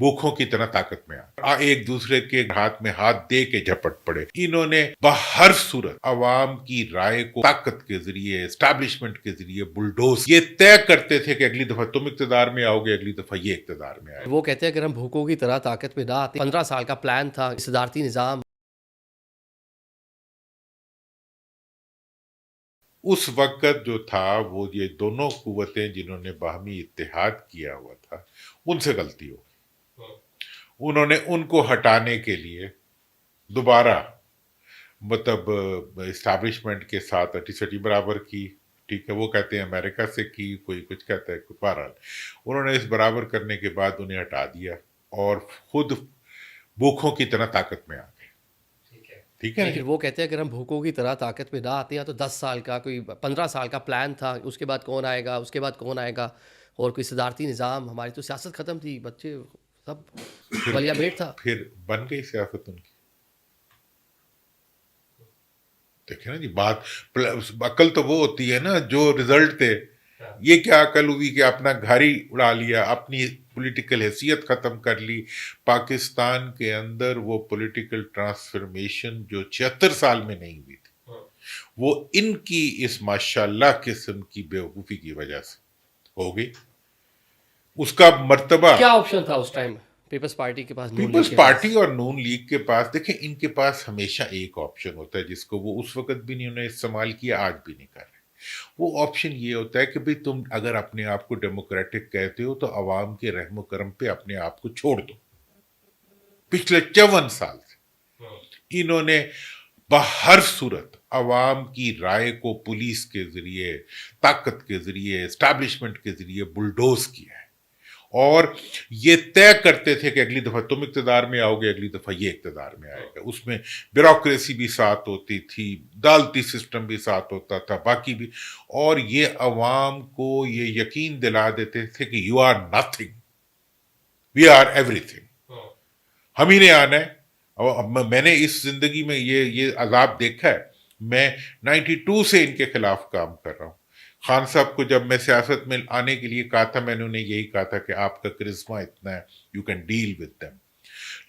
भूखों की तरह ताकत में आ एक दूसरे के हाथ में हाथ दे के झपट पड़े। इन्होंने बहर सूरत अवाम की राय को ताकत के जरिए, एस्टैब्लिशमेंट के जरिए बुलडोज ये तय करते थे कि अगली दफा तुम इक्तदार में आओगे, अगली दफा ये इक्तदार में आए। वो कहते हैं अगर हम भूखों की तरह ताकत में ना आते, 15 साल का प्लान था, सदारती निज़ाम। उस वक्त जो था वो ये दोनों कुव्वतें जिन्होंने बाहमी इत्तेहाद किया हुआ था उनसे गलती हो गई। उन्होंने उनको हटाने के लिए दोबारा मतलब इस्टेब्लिशमेंट के साथ अटी बराबर की, ठीक है, वो कहते हैं अमेरिका से की, कोई कुछ कहता है, बहरहाल उन्होंने इस बराबर करने के बाद उन्हें हटा दिया और खुद भूखों की तरह ताकत में आ गए। ठीक है, लेकिन वो कहते हैं अगर हम भूखों की तरह ताकत में ना आते हैं तो 10 साल का, कोई 15 साल का प्लान था, उसके बाद कौन आएगा, उसके बाद कौन आएगा, और कोई सदारती निज़ाम, हमारी तो सियासत ख़त्म थी, बच्चे सब बलिया बेट था। फिर बन गई सियासत उनकी। देखे ना जी बात, अकल तो वो होती है ना जो रिजल्ट थे। ये क्या अकल हुई कि अपना घर ही उड़ा लिया, अपनी पॉलिटिकल हैसियत खत्म कर ली। पाकिस्तान के अंदर वो पॉलिटिकल ट्रांसफॉर्मेशन जो 76 साल में नहीं हुई थी, वो इनकी इस माशाल्लाह किस्म की बेवकूफ़ी की वजह से हो गई। उसका मर्तबा क्या ऑप्शन था उस टाइम पीपल्स पार्टी के पास, नून लीग पीपल्स के पार्टी पास? और नून लीग के पास, देखें इनके पास हमेशा एक ऑप्शन होता है जिसको वो उस वक्त भी नहीं उन्होंने इस्तेमाल किया, आज भी नहीं कर रहे। वो ऑप्शन ये होता है कि भाई तुम अगर अपने आप को डेमोक्रेटिक कहते हो तो अवाम के रहमो करम पे अपने आप को छोड़ दो। पिछले 54 साल से इन्होंने बहर सूरत अवाम की राय को पुलिस के जरिए, ताकत के जरिए, एस्टैब्लिशमेंट के जरिए बुलडोज किया है और ये तय करते थे कि अगली दफा तुम इक्तदार में आओगे, अगली दफा ये इक्तदार में आएगा। उसमें ब्यूरोक्रेसी भी साथ होती थी, अदालती सिस्टम भी साथ होता था, बाकी भी, और ये अवाम को ये यकीन दिला देते थे कि you are nothing, we are everything, हम ही ने आना है। और मैंने इस जिंदगी में ये अजाब देखा है। मैं 92 से इनके खिलाफ काम कर रहा हूं। खान साहब को जब मैं सियासत में आने के लिए कहा था, मैंने उन्हें यही कहा था कि आपका करिश्मा इतना है, you can deal with them.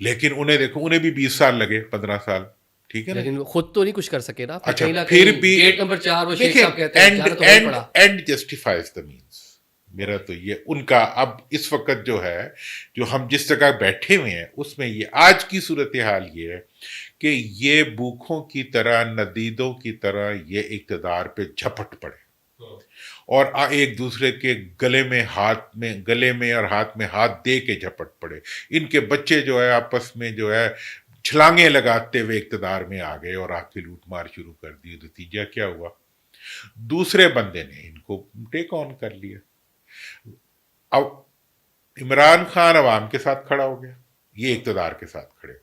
लेकिन उन्हें देखो, उन्हें भी 20 साल लगे, 15 साल, ठीक है ना। लेकिन वो खुद तो नहीं कुछ कर सके ना, अच्छा, कहीं ना फिर कहीं भी गेट नंबर 4 वो शेख देखिए, साहब कहते हैं जाना तो वही पड़ा। And justifies the means. मेरा तो ये उनका अब इस वक्त जो है, जो हम जिस जगह बैठे हुए हैं उसमें ये आज की सूरत हाल ये है कि ये भूखों की तरह, नदीदों की तरह ये इक़्तिदार पे झपट पड़े और एक दूसरे के गले में और हाथ में हाथ दे के झपट पड़े। इनके बच्चे जो है आपस में जो है छलांगे लगाते हुए इक़्तिदार में आ गए और आके लूट मार शुरू कर दी। नतीजा क्या हुआ? दूसरे बंदे ने इनको टेक ऑन कर लिया। अब इमरान खान अवाम के साथ खड़ा हो गया, ये इक़्तिदार के साथ खड़े हो।